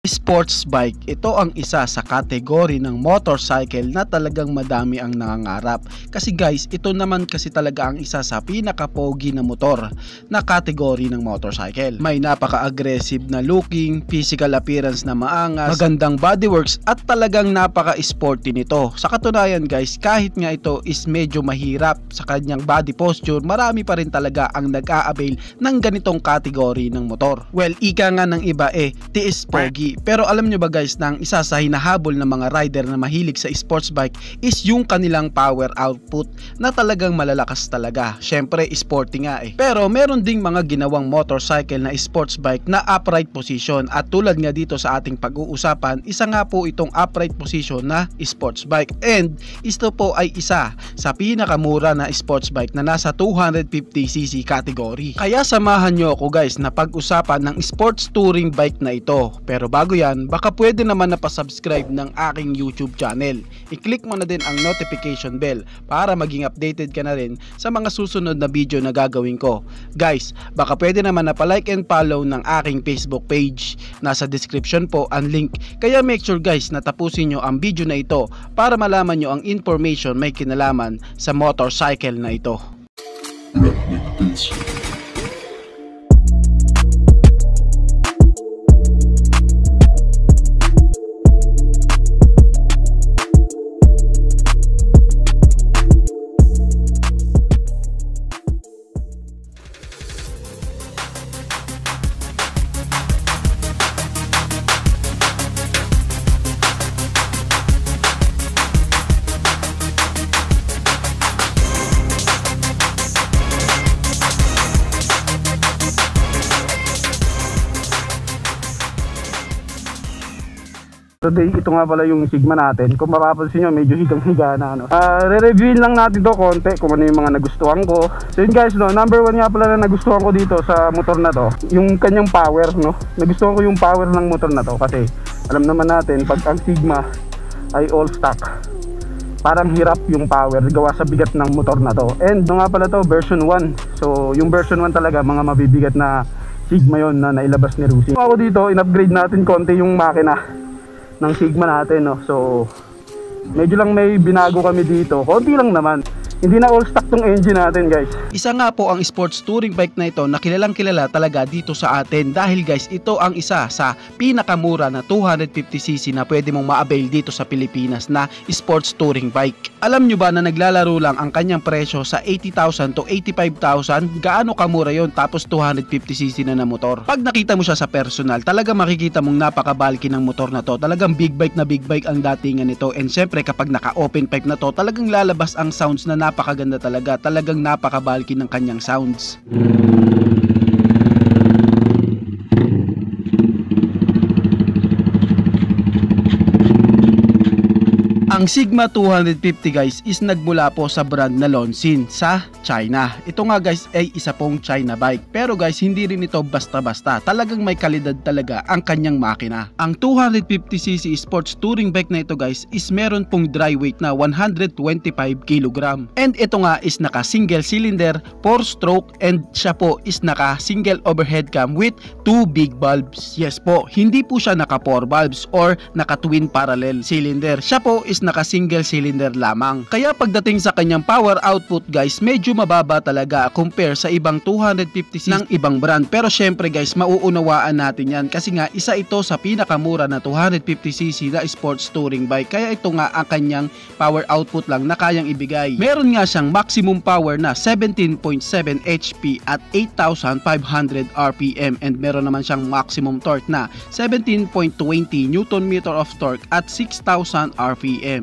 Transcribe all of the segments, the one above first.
Sports bike, ito ang isa sa kategory ng motorcycle na talagang madami ang nangangarap. Kasi guys, ito naman kasi talaga ang isa sa pinaka-pogi na motor na kategory ng motorcycle. May napaka-aggressive na looking, physical appearance na maangas, magandang bodyworks at talagang napaka-sporty nito. Sa katunayan guys, kahit nga ito is medyo mahirap sa kanyang body posture, marami pa rin talaga ang nag-a-avail ng ganitong kategory ng motor. Well, ika nga ng iba tiis pogi. Pero alam nyo ba guys na ang isa sa hinahabol ng mga rider na mahilig sa sports bike is yung kanilang power output na talagang malalakas talaga. Syempre sporty nga Pero meron ding mga ginawang motorcycle na sports bike na upright position at tulad nga dito sa ating pag-uusapan, isa nga po itong upright position na sports bike. And ito po ay isa sa pinakamura na sports bike na nasa 250cc category. Kaya samahan nyo ako guys na pag-usapan ng sports touring bike na ito. Pero bago yan, baka pwede naman na pa-subscribe ng aking YouTube channel. I-click mo na din ang notification bell para maging updated ka na rin sa mga susunod na video na gagawin ko. Guys, baka pwede naman na pa-like and follow ng aking Facebook page. Nasa description po ang link. Kaya make sure guys na tapusin nyo ang video na ito para malaman nyo ang information may kinalaman sa motorcycle na ito. Today, ito nga pala yung Sigma natin. Kung mapapansin nyo, medyo higang-higa na re-reviewin lang natin to konti kung ano yung mga nagustuhan ko. So yun guys, number 1 nga pala na nagustuhan ko dito sa motor na to, yung kanyang power, nagustuhan ko yung power ng motor na to kasi alam naman natin, pag ang Sigma ay all stock, parang hirap yung power gawa sa bigat ng motor na to. And nga pala to, version 1. So yung version 1 talaga, mga mabibigat na Sigma yon na nailabas ni Rusi. So ako dito, in-upgrade natin konti yung makina ng Sigma natin, So medyo lang may binago kami dito, konti lang naman. Hindi na all stock tong engine natin guys. Isa nga po ang sports touring bike na ito na kilalang kilala talaga dito sa atin dahil guys ito ang isa sa pinakamura na 250cc na pwede mong ma-avail dito sa Pilipinas na sports touring bike. Alam nyo ba na naglalaro lang ang kanyang presyo sa 80,000 to 85,000? Gaano kamura yon tapos 250cc na motor? Pag nakita mo siya sa personal, talaga makikita mong napaka-bulky ng motor na to. Talagang big bike ang datingan nito. And syempre kapag naka-open pipe na to, talagang lalabas ang sounds na napakaganda talaga. Talagang napaka-bulky ng kanyang sounds. Ang Sigma 250 guys is nagmula po sa brand na Lonsin sa China. Ito nga guys ay isa pong China bike. Pero guys hindi rin ito basta-basta. Talagang may kalidad talaga ang kanyang makina. Ang 250cc sports touring bike na ito guys is meron pong dry weight na 125 kg. And ito nga is naka single cylinder, 4-stroke and siya po is naka single overhead cam with 2 big bulbs. Yes po, hindi po siya naka 4 bulbs or naka twin parallel cylinder. Siya po is naka single cylinder lamang. Kaya pagdating sa kanyang power output guys, medyo mababa talaga compare sa ibang 250cc ng ibang brand. Pero syempre guys, mauunawaan natin yan kasi nga isa ito sa pinakamura na 250cc na sports touring bike. Kaya ito nga ang kanyang power output lang na kayang ibigay. Meron nga siyang maximum power na 17.7 HP at 8,500 RPM and meron naman siyang maximum torque na 17.20 Nm of torque at 6,000 RPM.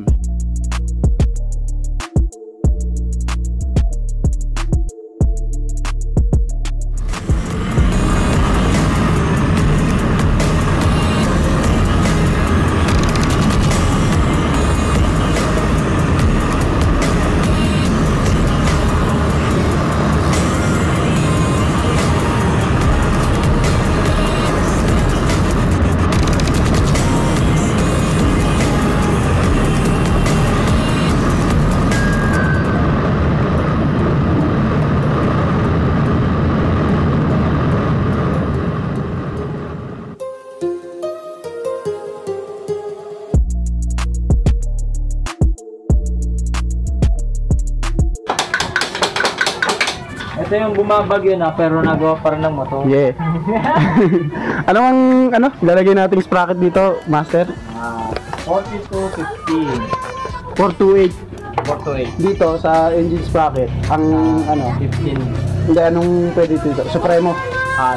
Ito yung bumabagyo na pero nagawa pa rin ng motor. Yeah. ano, lalagay natin sprocket dito, master? 42, 15. 428 428. dito sa engine sprocket. Ang 15. hindi, anong pwede dito? Supremo.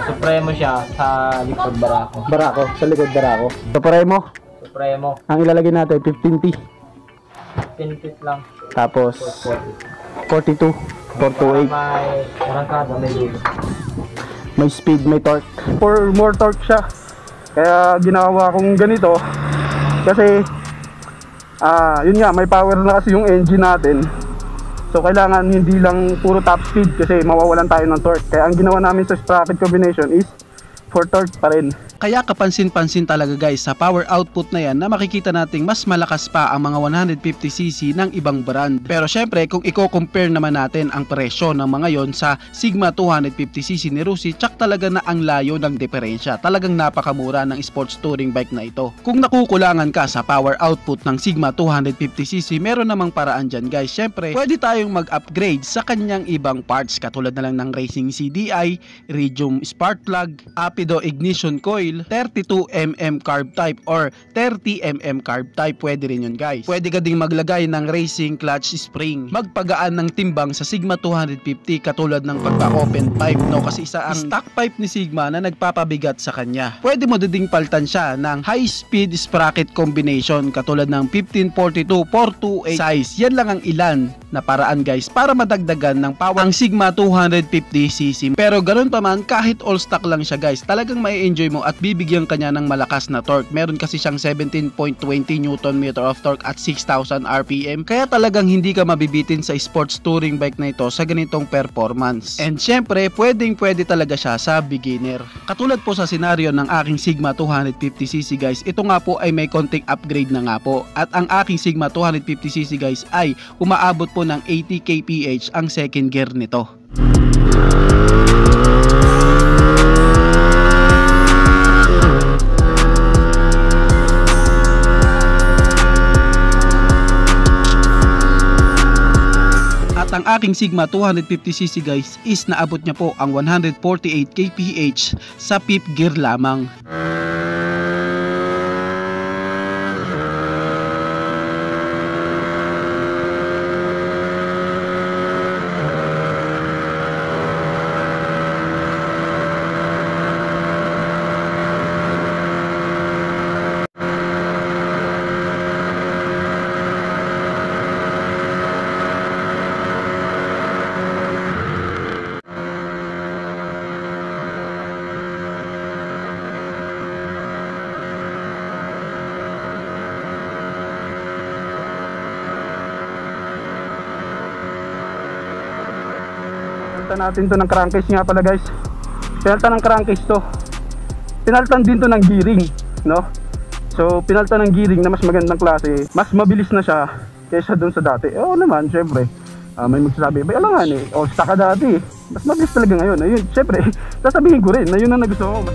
Supremo siya sa likod barako. Barako, sa likod barako. Supremo. Supremo. Ang ilalagay natin, 15T. 15 feet lang. Tapos, 40. 42, 428. May arangkada, may dulo. May speed, may torque. For more torque siya. Kaya ginawa kong ganito. Kasi, yun nga, may power na kasi yung engine natin. So kailangan hindi lang puro top speed kasi mawawalan tayo ng torque. Kaya ang ginawa namin sa sprocket combination is for torque pa rin. Kaya kapansin-pansin talaga guys sa power output na yan na makikita nating mas malakas pa ang mga 150cc ng ibang brand. Pero syempre kung i-compare naman natin ang presyo ng mga yon sa Sigma 250cc ni Rusi, tsak talaga na ang layo ng diferensya. Talagang napakamura ng sports touring bike na ito. Kung nakukulangan ka sa power output ng Sigma 250cc, meron namang paraan dyan guys. Syempre pwede tayong mag-upgrade sa kanyang ibang parts katulad na lang ng Racing CDI, Radium Spark Plug, Apido Ignition Coil, 32mm carb type or 30mm carb type, pwede rin yun guys. Pwede ka ding maglagay ng racing clutch spring, magpagaan ng timbang sa Sigma 250 katulad ng pagpa-open pipe, no, kasi isa ang stock pipe ni Sigma na nagpapabigat sa kanya. Pwede mo ding paltan siya ng high speed sprocket combination katulad ng 1542-428 size. Yan lang ang ilan na paraan guys para madagdagan ng power ang Sigma 250cc. Pero ganun pa man, kahit all stock lang siya guys, talagang mai-enjoy mo at bibigyan kanya ng malakas na torque. Meron kasi siyang 17.20 Nm of torque at 6,000 RPM. Kaya talagang hindi ka mabibitin sa sports touring bike na ito sa ganitong performance. And syempre, pwede talaga siya sa beginner. Katulad po sa senaryo ng aking Sigma 250cc guys, ito nga po ay may konting upgrade na nga po. At ang aking Sigma 250cc guys ay umaabot po ng 80 kph ang second gear nito. At ang aking Sigma 250cc guys is naabot niya po ang 148 kph sa fifth gear lamang. Pinaltan natin to ng crankcase nga pala guys. Pinaltan ng crankcase to. Pinaltan din to ng gearing, no? So pinaltan ng gearing na mas magandang klase. Mas mabilis na siya kaysa dun sa dati. Oo naman, syempre. May magsasabi, "Bay, alangan all stock ka dati. Mas mabilis talaga ngayon." Ayun, syempre, sasabihin ko rin na yun ang nagustuhan ko.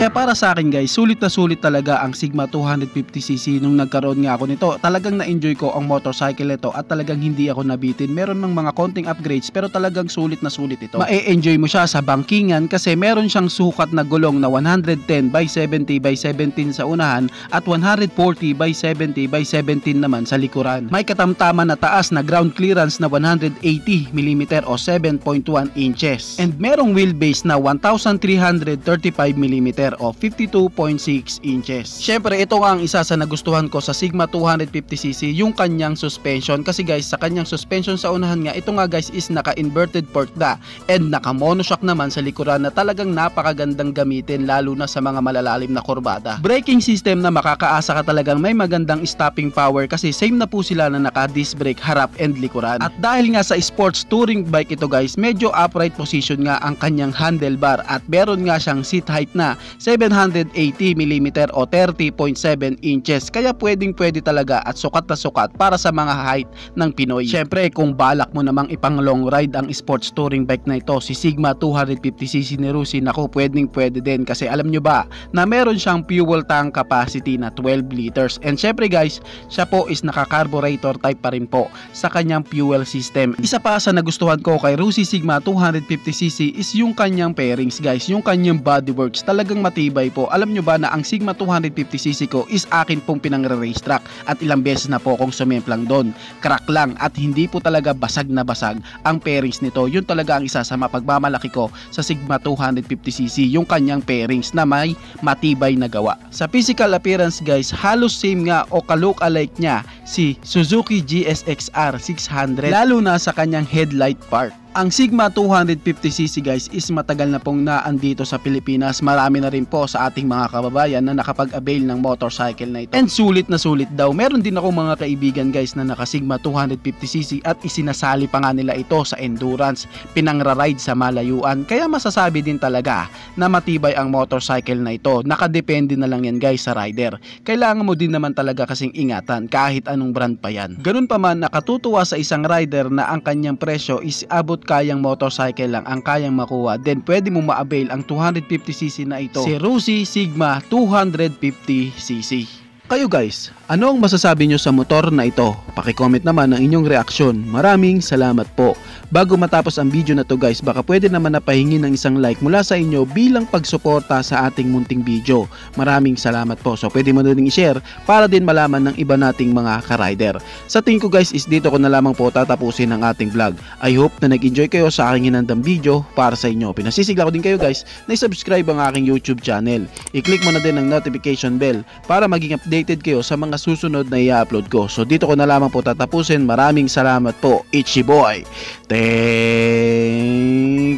Kaya para sa akin guys, sulit na sulit talaga ang Sigma 250cc nung nagkaroon nga ako nito. Talagang na-enjoy ko ang motorcycle nito at talagang hindi ako nabitin. Meron ng mga konting upgrades pero talagang sulit na sulit ito. Ma-enjoy mo siya sa bangkingan kasi meron siyang sukat na gulong na 110/70/17 sa unahan at 140/70/17 naman sa likuran. May katamtaman na taas na ground clearance na 180mm o 7.1 inches. And merong wheelbase na 1,335mm o 52.6 inches. Syempre ito nga ang isa sa nagustuhan ko sa Sigma 250cc, yung kanyang suspension. Kasi guys, sa kanyang suspension sa unahan nga, ito nga guys is naka-inverted fork na and naka-monoshock naman sa likuran na talagang napakagandang gamitin lalo na sa mga malalalim na kurbada. Braking system na makakaasa ka talagang may magandang stopping power kasi same na po sila na naka-disc brake harap and likuran. At dahil nga sa sports touring bike ito guys, medyo upright position nga ang kanyang handlebar at meron nga siyang seat height na 780mm o 30.7 inches. Kaya pwede talaga at sukat na sukat para sa mga height ng Pinoy. Syempre kung balak mo namang ipang long ride ang sports touring bike na ito, si Sigma 250cc ni Rusi, naku pwede din kasi alam nyo ba na meron siyang fuel tank capacity na 12 liters. And syempre guys, siya po is naka-carburetor type pa rin po sa kanyang fuel system. Isa pa sa nagustuhan ko kay Rusi Sigma 250cc is yung kanyang pairings guys, yung kanyang bodyworks talagang matibay po. Alam nyo ba na ang Sigma 250cc ko is akin pong pinang-race track at ilang beses na po akong sumemplang doon. Crack lang at hindi po talaga basag na basag ang pairings nito. Yun talaga ang isa sa mapagmamalaki ko sa Sigma 250cc, yung kanyang pairings na may matibay na gawa. Sa physical appearance guys, halos same nga o ka-look-alike niya si Suzuki GSX-R 600, lalo na sa kanyang headlight part. Ang Sigma 250cc guys is matagal na pong naandito sa Pilipinas. Marami na rin po sa ating mga kababayan na nakapag-avail ng motorcycle na ito. And sulit na sulit daw. Meron din ako mga kaibigan guys na naka Sigma 250cc at isinasali pa nga nila ito sa endurance, pinangra-ride sa malayuan. Kaya masasabi din talaga na matibay ang motorcycle na ito. Nakadepende na lang yan guys sa rider. Kailangan mo din naman talaga kasing ingatan kahit anong brand pa yan. Ganun pa man, nakatutuwa sa isang rider na ang kanyang presyo is abot kayang motorcycle lang ang kayang makuha, then pwede mo ma-avail ang 250cc na ito, si Rusi Sigma 250cc. Kayo guys, ano ang masasabi nyo sa motor na ito? Paki-comment naman ang inyong reaksyon. Maraming salamat po. Bago matapos ang video na to guys, baka pwede naman napahingi ng isang like mula sa inyo bilang pagsuporta sa ating munting video. Maraming salamat po. So pwede mo na rin i-share para din malaman ng iba nating mga ka-rider. Sa tingin ko guys is dito ko na lamang po tatapusin ang ating vlog. I hope na nag-enjoy kayo sa aking hinandang video para sa inyo. Pinasisigla ko din kayo guys na i-subscribe ang aking YouTube channel. I-click mo na din ang notification bell para maging updated kayo sa mga susunod na i-upload ko. So dito ko na lamang po tatapusin. Maraming salamat po. Ichi boy. Thank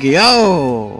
you!